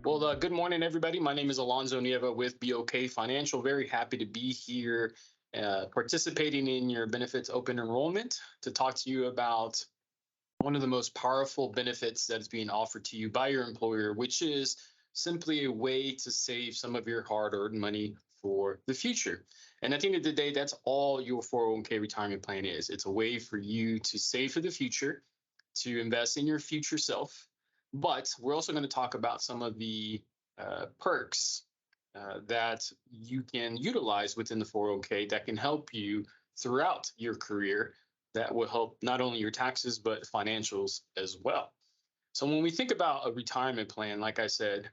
Well, good morning, everybody. My name is Alonzo Nieva with BOK Financial. Very happy to be here participating in your benefits open enrollment to talk to you about one of the most powerful benefits that is being offered to you by your employer, which is simply a way to save some of your hard-earned money for the future. And at the end of the day, that's all your 401k retirement plan is. It's a way for you to save for the future, to invest in your future self. But we're also going to talk about some of the perks that you can utilize within the 401k that can help you throughout your career that will help not only your taxes, but financials as well. So when we think about a retirement plan, like I said,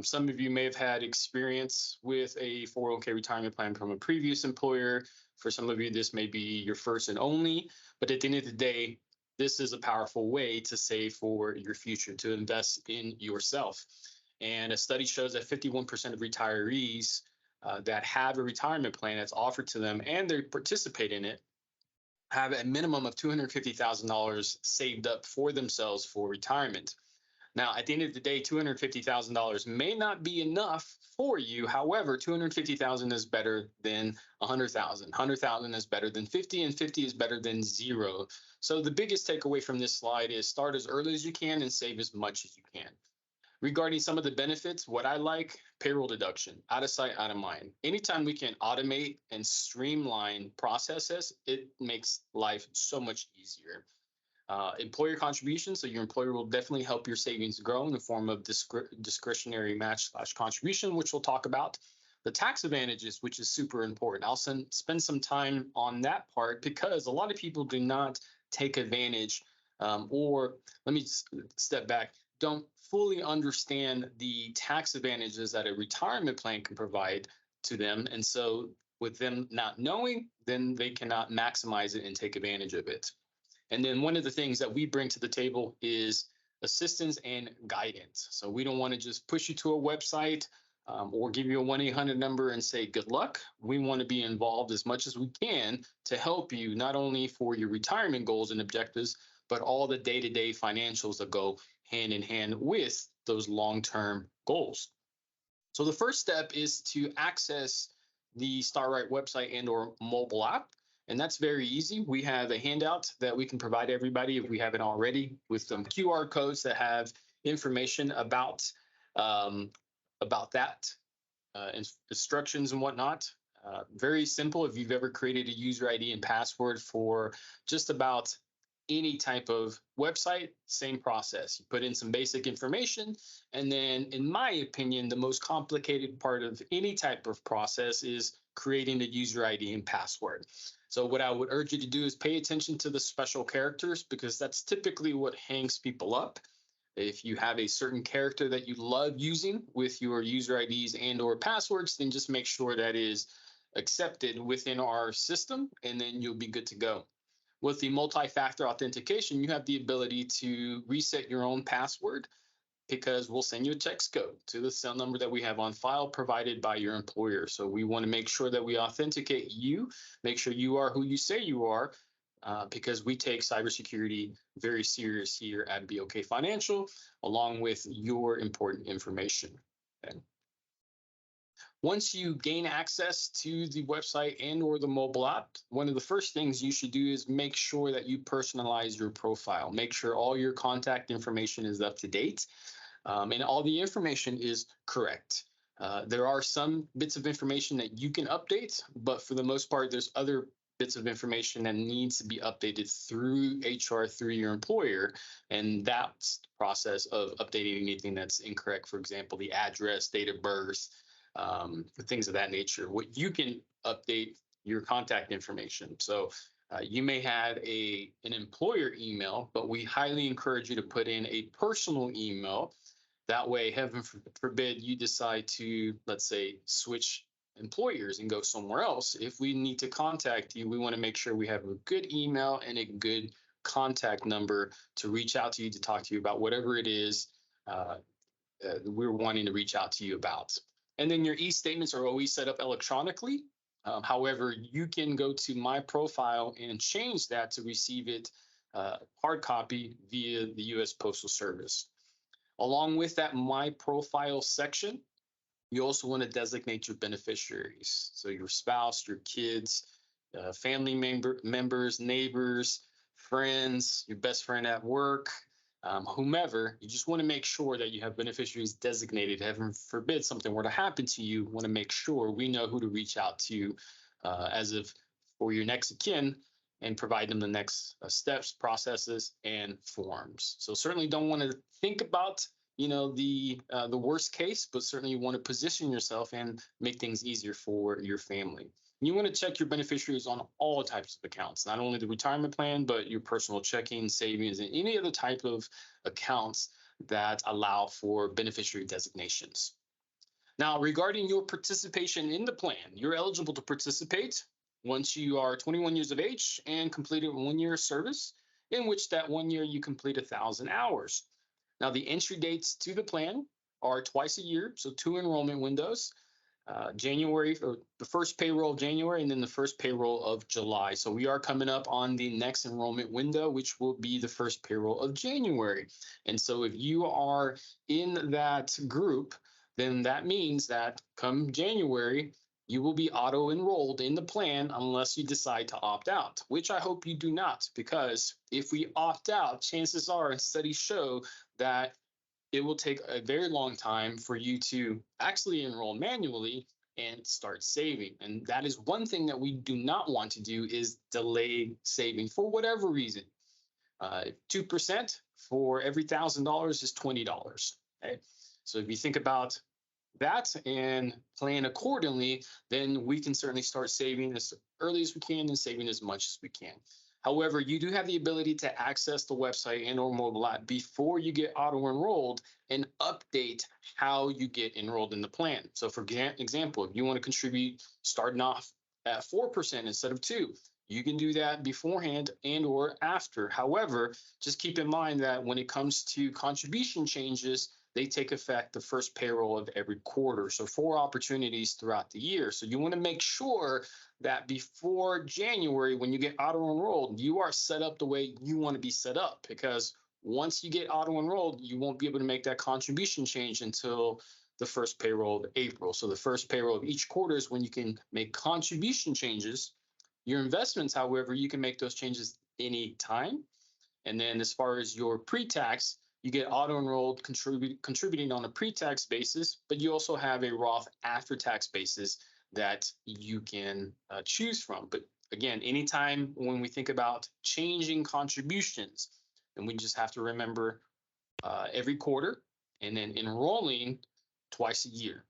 some of you may have had experience with a 401k retirement plan from a previous employer. For some of you, this may be your first and only, but at the end of the day, this is a powerful way to save for your future, to invest in yourself. And a study shows that 51% of retirees that have a retirement plan that's offered to them and they participate in it have a minimum of $250,000 saved up for themselves for retirement. Now, at the end of the day, $250,000 may not be enough for you. However, $250,000 is better than $100,000. $100,000 is better than 50, and 50 is better than zero. So the biggest takeaway from this slide is start as early as you can and save as much as you can. Regarding some of the benefits, what I like, payroll deduction, out of sight, out of mind. Anytime we can automate and streamline processes, it makes life so much easier. Employer contributions, so your employer will definitely help your savings grow in the form of discretionary match/contribution, which we'll talk about. The tax advantages, which is super important. I'll spend some time on that part because a lot of people do not take advantage or let me step back, don't fully understand the tax advantages that a retirement plan can provide to them. And so with them not knowing, then they cannot maximize it and take advantage of it. And then one of the things that we bring to the table is assistance and guidance. So we don't want to just push you to a website or give you a 1-800 number and say, good luck. We want to be involved as much as we can to help you, not only for your retirement goals and objectives, but all the day-to-day financials that go hand in hand with those long-term goals. So the first step is to access the StarRight website and or mobile app. And that's very easy. We have a handout that we can provide everybody if we haven't already with some QR codes that have information about that, instructions and whatnot. Very simple. If you've ever created a user ID and password for just about any type of website, same process. You put in some basic information, and then, in my opinion, the most complicated part of any type of process is creating a user ID and password. So what I would urge you to do is pay attention to the special characters, because that's typically what hangs people up. If you have a certain character that you love using with your user IDs and or passwords, then just make sure that is accepted within our system, and then you'll be good to go. With the multi-factor authentication, you have the ability to reset your own password, because we'll send you a text code to the cell number that we have on file provided by your employer. So we want to make sure that we authenticate you, make sure you are who you say you are, because we take cybersecurity very serious here at BOK Financial, along with your important information. Okay. Once you gain access to the website and or the mobile app, one of the first things you should do is make sure that you personalize your profile. Make sure all your contact information is up to date and all the information is correct. There are some bits of information that you can update, but for the most part, there's other bits of information that needs to be updated through HR, through your employer. And that's the process of updating anything that's incorrect. For example, the address, date of birth, things of that nature. What you can update your contact information. So you may have an employer email, but we highly encourage you to put in a personal email. That way, heaven forbid, you decide to, let's say, switch employers and go somewhere else. If we need to contact you, we want to make sure we have a good email and a good contact number to reach out to you, to talk to you about whatever it is we're wanting to reach out to you about. And then your e-statements are always set up electronically. However, you can go to my profile and change that to receive it hard copy via the U.S. Postal Service. Along with that My Profile section, you also want to designate your beneficiaries. So your spouse, your kids, family members, neighbors, friends, your best friend at work, whomever. You just want to make sure that you have beneficiaries designated. Heaven forbid something were to happen to you, want to make sure we know who to reach out to as if for your next of kin and provide them the next steps, processes, and forms. So certainly don't want to think about the worst case, but certainly you want to position yourself and make things easier for your family. You want to check your beneficiaries on all types of accounts, not only the retirement plan, but your personal checking, savings, and any other type of accounts that allow for beneficiary designations. Now, regarding your participation in the plan, you're eligible to participate once you are 21 years of age and completed 1 year of service, in which that 1 year you complete 1,000 hours. Now, the entry dates to the plan are twice a year, so 2 enrollment windows. January, or the first payroll of January, and then the first payroll of July. So we are coming up on the next enrollment window, which will be the first payroll of January. And so if you are in that group, then that means that come January, you will be auto enrolled in the plan unless you decide to opt out, which I hope you do not, because if we opt out, chances are, and studies show that it will take a very long time for you to actually enroll manually and start saving. And that is one thing that we do not want to do, is delay saving for whatever reason. 2% for every $1,000 is $20. Okay? So if you think about that and plan accordingly, then we can certainly start saving as early as we can and saving as much as we can. However, you do have the ability to access the website and or mobile app before you get auto-enrolled and update how you get enrolled in the plan. So for example, if you want to contribute starting off at 4% instead of 2%, you can do that beforehand and or after. However, just keep in mind that when it comes to contribution changes, they take effect the first payroll of every quarter. So 4 opportunities throughout the year. So you want to make sure that before January, when you get auto-enrolled, you are set up the way you want to be set up, because once you get auto-enrolled, you won't be able to make that contribution change until the first payroll of April. So the first payroll of each quarter is when you can make contribution changes. Your investments, however, you can make those changes anytime. And then as far as your pre-tax, you get auto-enrolled contributing on a pre-tax basis, but you also have a Roth after-tax basis that you can choose from. But again, anytime when we think about changing contributions, then we just have to remember every quarter and then enrolling twice a year.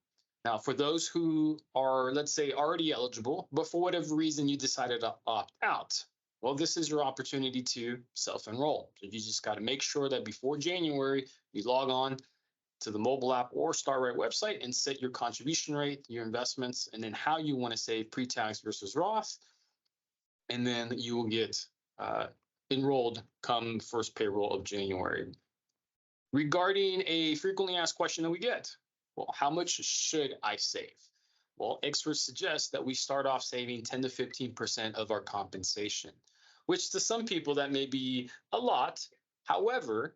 Now, for those who are, let's say, already eligible, but for whatever reason you decided to opt out, well, this is your opportunity to self-enroll. So you just got to make sure that before January, you log on to the mobile app or StarRight website and set your contribution rate, your investments, and then how you want to save pre-tax versus Roth. And then you will get enrolled come first payroll of January. Regarding a frequently asked question that we get, well, how much should I save? Well, experts suggest that we start off saving 10 to 15% of our compensation, which to some people that may be a lot. However,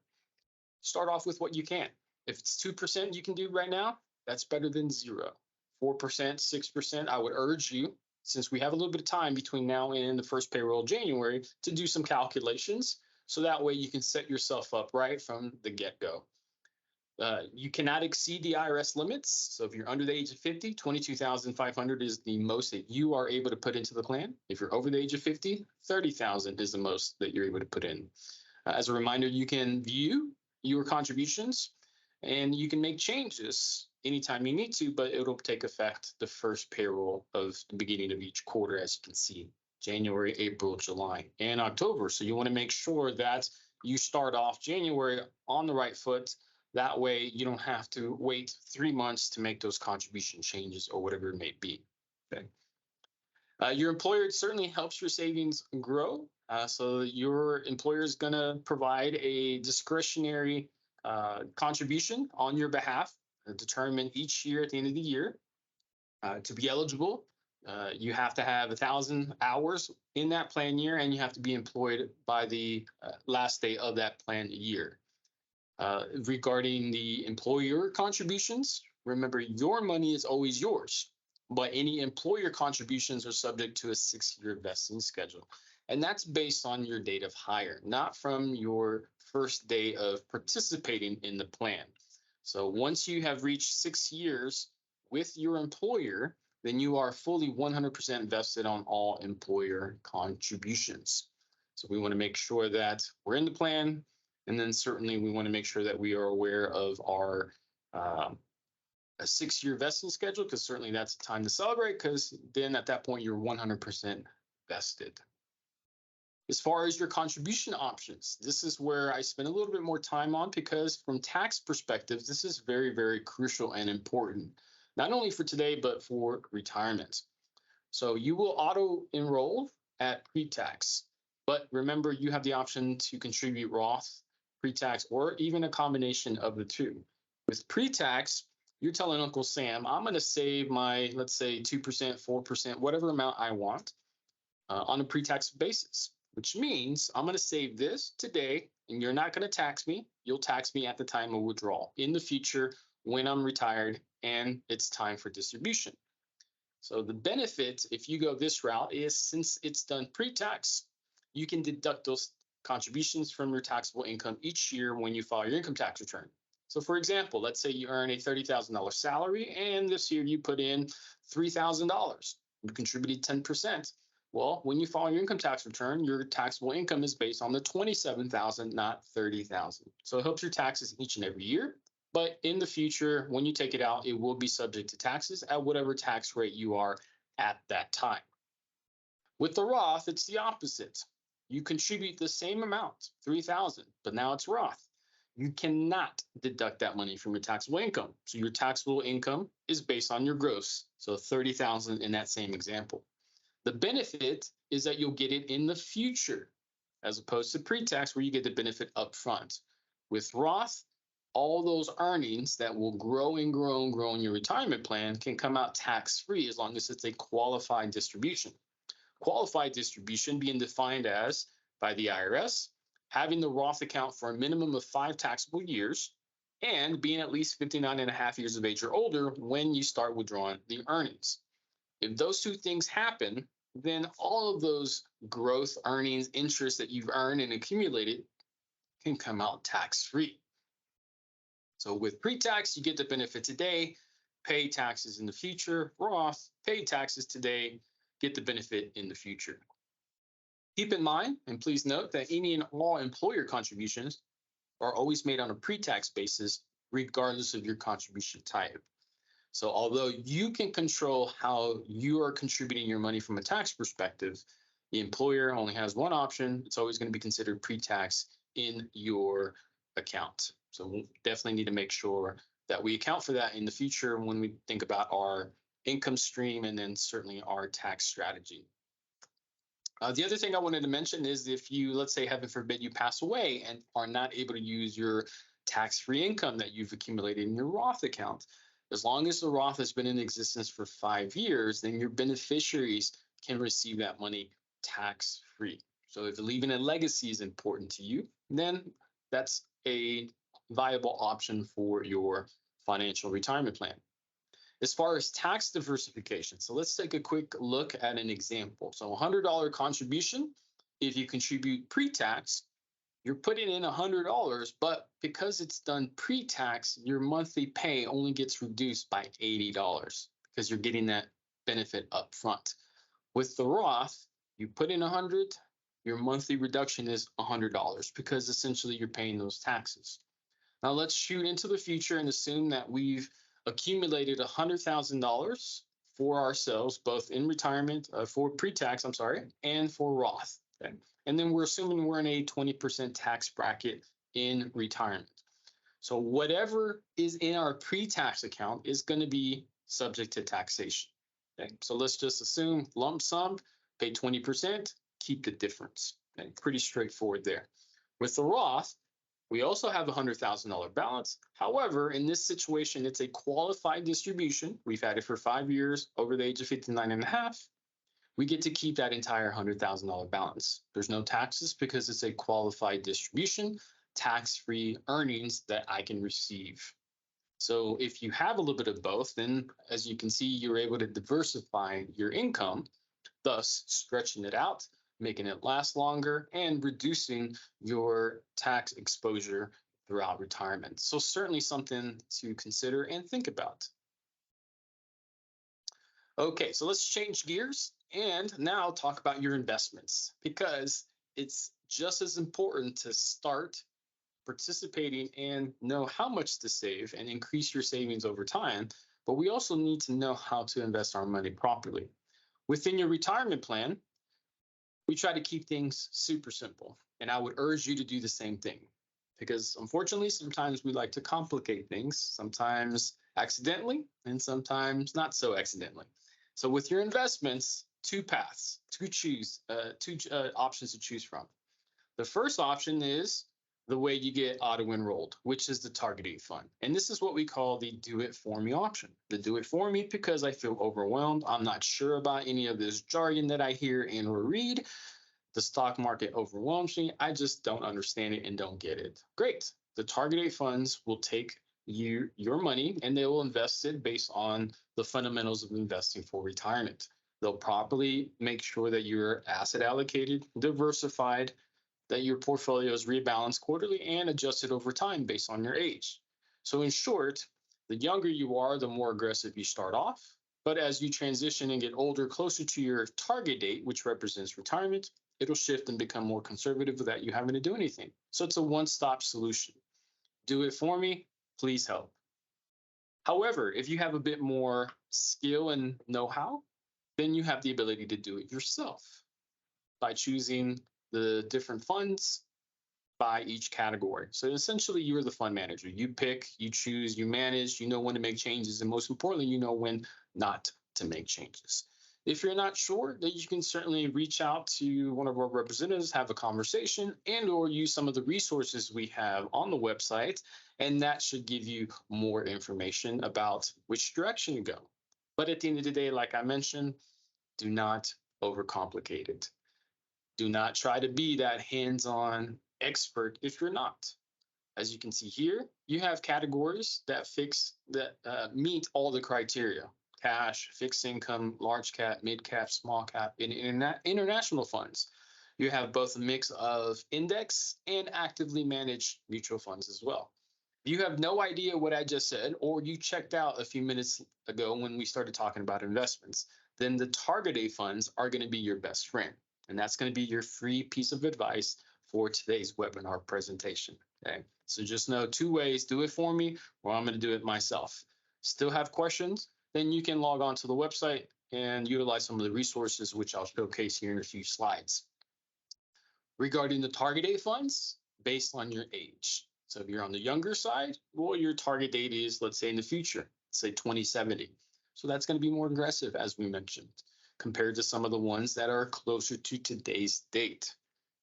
start off with what you can. If it's 2% you can do right now, that's better than 0. 4%, 6%, I would urge you, since we have a little bit of time between now and the first payroll of January, to do some calculations. So that way you can set yourself up right from the get-go. You cannot exceed the IRS limits. So if you're under the age of 50, $22,500 is the most that you are able to put into the plan. If you're over the age of 50, $30,000 is the most that you're able to put in. As a reminder, you can view your contributions and you can make changes anytime you need to, but it'll take effect the first payroll of the beginning of each quarter, as you can see, January, April, July, and October. So you want to make sure that you start off January on the right foot. That way you don't have to wait 3 months to make those contribution changes or whatever it may be. Okay. Your employer certainly helps your savings grow. So your employer is going to provide a discretionary contribution on your behalf, determined each year at the end of the year. To be eligible, you have to have 1,000 hours in that plan year, and you have to be employed by the last day of that plan year. Regarding the employer contributions, remember your money is always yours, but any employer contributions are subject to a 6-year vesting schedule. And that's based on your date of hire, not from your first day of participating in the plan. So once you have reached 6 years with your employer, then you are fully 100% vested on all employer contributions. So we want to make sure that we're in the plan. And then certainly we want to make sure that we are aware of our a 6-year vesting schedule, because certainly that's a time to celebrate, because then at that point you're 100% vested. As far as your contribution options, this is where I spend a little bit more time on, because from tax perspectives, this is very, very crucial and important, not only for today, but for retirement. So you will auto enroll at pre-tax, but remember you have the option to contribute Roth, pre-tax, or even a combination of the two. With pre-tax, you're telling Uncle Sam, I'm going to save my, let's say, 2%, 4%, whatever amount I want on a pre-tax basis, which means I'm going to save this today, and you're not going to tax me. You'll tax me at the time of withdrawal in the future when I'm retired and it's time for distribution. So the benefit, if you go this route, is since it's done pre-tax, you can deduct those contributions from your taxable income each year when you file your income tax return. So for example, let's say you earn a $30,000 salary and this year you put in $3,000. You contributed 10%. Well, when you file your income tax return, your taxable income is based on the $27,000, not $30,000. So it helps your taxes each and every year. But in the future, when you take it out, it will be subject to taxes at whatever tax rate you are at that time. With the Roth, it's the opposite. You contribute the same amount, $3,000, but now it's Roth. You cannot deduct that money from your taxable income. So your taxable income is based on your gross. So $30,000 in that same example. The benefit is that you'll get it in the future, as opposed to pre-tax where you get the benefit up front. With Roth, all those earnings that will grow and grow and grow in your retirement plan can come out tax-free as long as it's a qualified distribution. Qualified distribution being defined as, by the IRS, having the Roth account for a minimum of 5 taxable years and being at least 59 and a half years of age or older when you start withdrawing the earnings. If those two things happen, then all of those growth, earnings, interest that you've earned and accumulated can come out tax-free. So with pre-tax, you get the benefit today, pay taxes in the future. Roth, pay taxes today, get the benefit in the future. Keep in mind, and please note, that any and all employer contributions are always made on a pre-tax basis, regardless of your contribution type. So although you can control how you are contributing your money from a tax perspective, the employer only has one option. It's always going to be considered pre-tax in your account. So we'll definitely need to make sure that we account for that in the future when we think about our income stream and then certainly our tax strategy. The other thing I wanted to mention is if you, let's say, heaven forbid, you pass away and are not able to use your tax-free income that you've accumulated in your Roth account, as long as the Roth has been in existence for 5 years, then your beneficiaries can receive that money tax-free. So if leaving a legacy is important to you, then that's a viable option for your financial retirement plan. As far as tax diversification, so let's take a quick look at an example. So $100 contribution, if you contribute pre-tax, you're putting in $100, but because it's done pre-tax, your monthly pay only gets reduced by $80 because you're getting that benefit up front. With the Roth, you put in $100, your monthly reduction is $100 because essentially you're paying those taxes. Now let's shoot into the future and assume that we've accumulated $100,000 for ourselves, both in retirement, for pre-tax, and for Roth. Okay? And then we're assuming we're in a 20% tax bracket in retirement. So whatever is in our pre-tax account is going to be subject to taxation. Okay? So let's just assume lump sum, pay 20%, keep the difference. Okay? Pretty straightforward there. With the Roth, we also have a $100,000 balance. However, in this situation, it's a qualified distribution. We've had it for 5 years, over the age of 59 and a half. We get to keep that entire $100,000 balance. There's no taxes because it's a qualified distribution. tax-free earnings that I can receive. So if you have a little bit of both, then as you can see, you're able to diversify your income, thus stretching it out, making it last longer, and reducing your tax exposure throughout retirement. So certainly something to consider and think about. Okay, so let's change gears and now talk about your investments because it's just as important to start participating and know how much to save and increase your savings over time. But we also need to know how to invest our money properly. Within your retirement plan, we try to keep things super simple. And I would urge you to do the same thing because unfortunately, sometimes we like to complicate things, sometimes accidentally, and sometimes not so accidentally. So with your investments, two paths to choose, two options to choose from. The first option is the way you get auto enrolled, which is the target date fund. And this is what we call the do it for me option. The do it for me because I feel overwhelmed. I'm not sure about any of this jargon that I hear and or read. The stock market overwhelms me. I just don't understand it and don't get it. Great. The target date funds will take your money and they will invest it based on the fundamentals of investing for retirement. They'll properly make sure that you're asset allocated, diversified, that your portfolio is rebalanced quarterly and adjusted over time based on your age. So in short, the younger you are, the more aggressive you start off. But as you transition and get older, closer to your target date, which represents retirement, it'll shift and become more conservative without you having to do anything. So it's a one-stop solution. Do it for me, please help. However, if you have a bit more skill and know-how, then you have the ability to do it yourself by choosing the different funds by each category. So essentially, you're the fund manager. You pick, you choose, you manage, you know when to make changes, and most importantly, you know when not to make changes. If you're not sure, then you can certainly reach out to one of our representatives, have a conversation, and or use some of the resources we have on the website, and that should give you more information about which direction to go. But at the end of the day, like I mentioned, do not overcomplicate it. Do not try to be that hands-on expert if you're not. As you can see here, you have categories that meet all the criteria: cash, fixed income, large cap, mid cap, small cap, and international funds. You have both a mix of index and actively managed mutual funds as well. If you have no idea what I just said, or you checked out a few minutes ago when we started talking about investments, then the target date funds are going to be your best friend. And that's going to be your free piece of advice for today's webinar presentation. Okay, so just know two ways: do it for me, or I'm going to do it myself. Still have questions? Then you can log on to the website and utilize some of the resources, which I'll showcase here in a few slides. Regarding the target date funds, based on your age. So if you're on the younger side, well, your target date is, let's say, in the future, say 2070. So that's going to be more aggressive, as we mentioned, compared to some of the ones that are closer to today's date.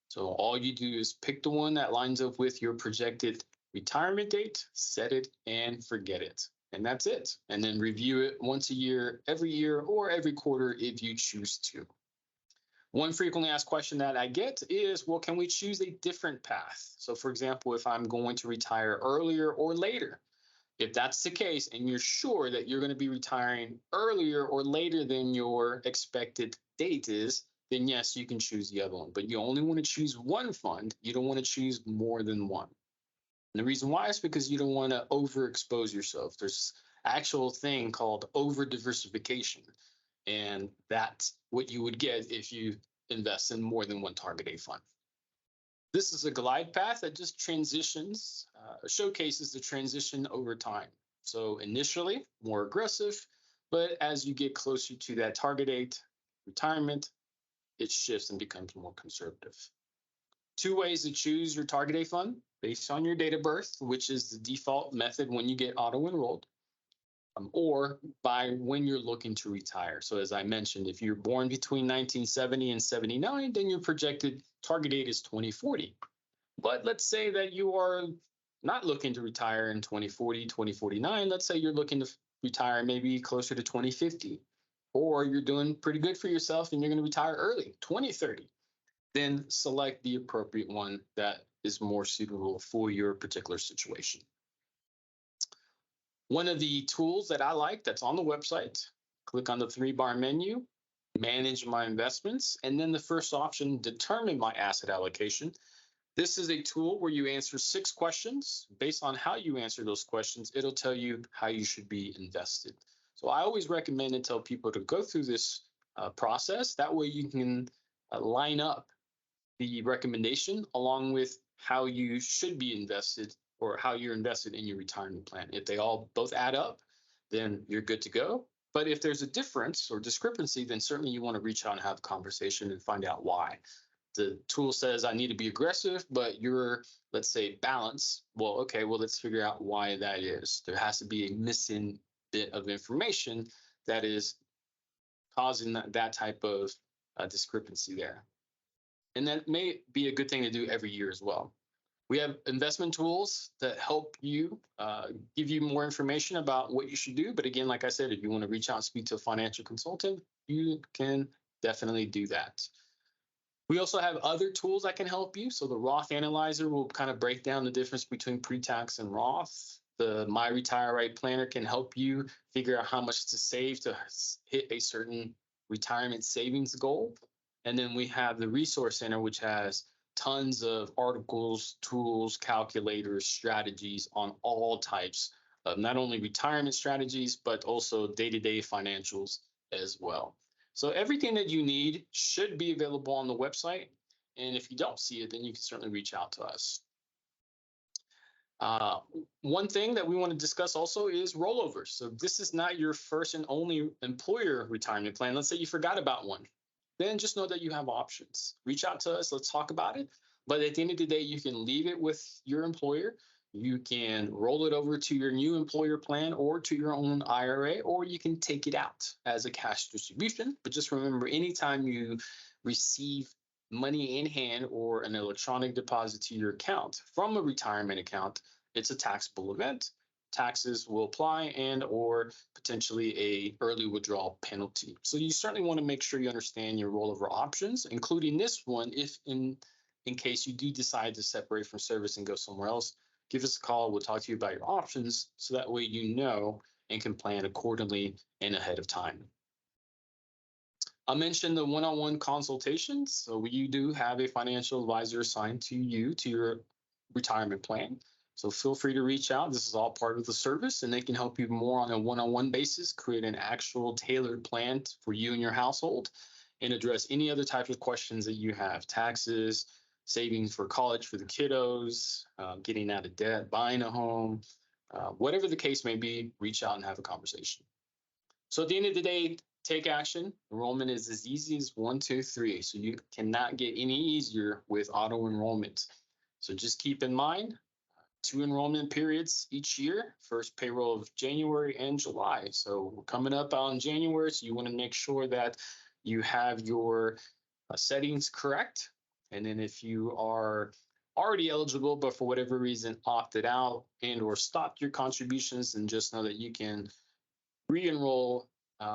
So all you do is pick the one that lines up with your projected retirement date, set it and forget it. And that's it. And then review it once a year, or every quarter if you choose to. One frequently asked question that I get is, well, can we choose a different path? So for example, if I'm going to retire earlier or later, if that's the case and you're sure that you're going to be retiring earlier or later than your expected date is, then yes, you can choose the other one. But you only want to choose one fund. You don't want to choose more than one. And the reason why is because you don't want to overexpose yourself. There's actual thing called over diversification. And that's what you would get if you invest in more than one target date fund. This is a glide path that just showcases the transition over time. So initially, more aggressive, but as you get closer to that target date, retirement, it shifts and becomes more conservative. Two ways to choose your target date fund based on your date of birth, which is the default method when you get auto-enrolled, or by when you're looking to retire. So as I mentioned, if you're born between 1970 and 79, then your projected target date is 2040. But let's say that you are not looking to retire in 2040, 2049. Let's say you're looking to retire maybe closer to 2050, or you're doing pretty good for yourself and you're going to retire early, 2030. Then select the appropriate one that is more suitable for your particular situation. One of the tools that I like that's on the website, click on the 3-bar menu, manage my investments, and then the first option, determine my asset allocation. This is a tool where you answer 6 questions. Based on how you answer those questions, it'll tell you how you should be invested. So I always recommend and tell people to go through this process. That way you can line up the recommendation along with how you should be invested or how you're invested in your retirement plan. If they all both add up, then you're good to go. But if there's a difference or discrepancy, then certainly you want to reach out and have a conversation and find out why. The tool says I need to be aggressive, but you're, let's say, balanced. Well, okay, well, let's figure out why that is. There has to be a missing bit of information that is causing that type of discrepancy there. And that may be a good thing to do every year as well. We have investment tools that help you give you more information about what you should do. But again, like I said, if you want to reach out and speak to a financial consultant, you can definitely do that. We also have other tools that can help you. So the Roth Analyzer will kind of break down the difference between pre-tax and Roth. The My Retire Right Planner can help you figure out how much to save to hit a certain retirement savings goal. And then we have the Resource Center, which has tons of articles, tools, calculators, strategies on all types of not only retirement strategies, but also day-to-day financials as well. So everything that you need should be available on the website. And if you don't see it, then you can certainly reach out to us. One thing that we want to discuss also is rollovers. So this is not your first and only employer retirement plan. Let's say you forgot about one. Then just know that you have options. Reach out to us. Let's talk about it. But at the end of the day, you can leave it with your employer. You can roll it over to your new employer plan or to your own IRA, or you can take it out as a cash distribution. But just remember, anytime you receive money in hand or an electronic deposit to your account from a retirement account, it's a taxable event. Taxes will apply and or potentially a early withdrawal penalty. So you certainly want to make sure you understand your rollover options, including this one, if in case you do decide to separate from service and go somewhere else. Give us a call. We'll talk to you about your options so that way you know and can plan accordingly and ahead of time. I mentioned the one-on-one consultations. So you do have a financial advisor assigned to you, to your retirement plan. So feel free to reach out. This is all part of the service, and they can help you more on a one-on-one basis, create an actual tailored plan for you and your household, and address any other type of questions that you have: taxes, savings for college for the kiddos, getting out of debt, buying a home, whatever the case may be. Reach out and have a conversation. So at the end of the day, take action. Enrollment is as easy as 1, 2, 3. So you cannot get any easier with auto enrollment. So just keep in mind 2 enrollment periods each year, first payroll of January and July. So we're coming up on January, so you want to make sure that you have your settings correct. And then if you are already eligible, but for whatever reason opted out and or stopped your contributions, then just know that you can re-enroll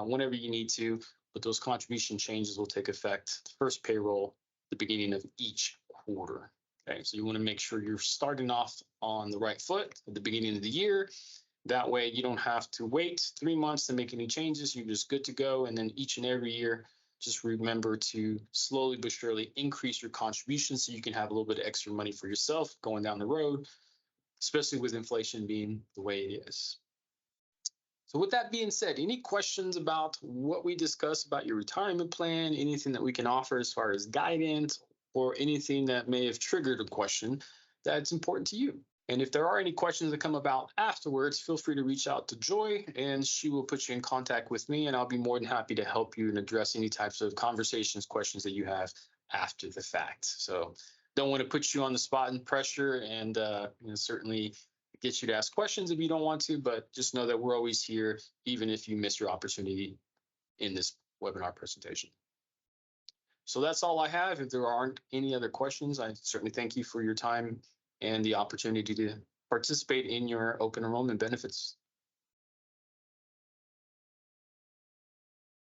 whenever you need to, but those contribution changes will take effect first payroll at the beginning of each quarter. Okay, so you want to make sure you're starting off on the right foot at the beginning of the year. That way you don't have to wait 3 months to make any changes. You're just good to go. And then each and every year, just remember to slowly but surely increase your contributions so you can have a little bit of extra money for yourself going down the road, especially with inflation being the way it is. So with that being said, any questions about what we discussed about your retirement plan, anything that we can offer as far as guidance, or anything that may have triggered a question that's important to you? And if there are any questions that come about afterwards, feel free to reach out to Joy and she will put you in contact with me, and I'll be more than happy to help you and address any types of conversations, questions that you have after the fact. So don't want to put you on the spot and pressure, and certainly get you to ask questions if you don't want to, but just know that we're always here, even if you miss your opportunity in this webinar presentation. So that's all I have. If there aren't any other questions, I certainly thank you for your time and the opportunity to participate in your open enrollment benefits.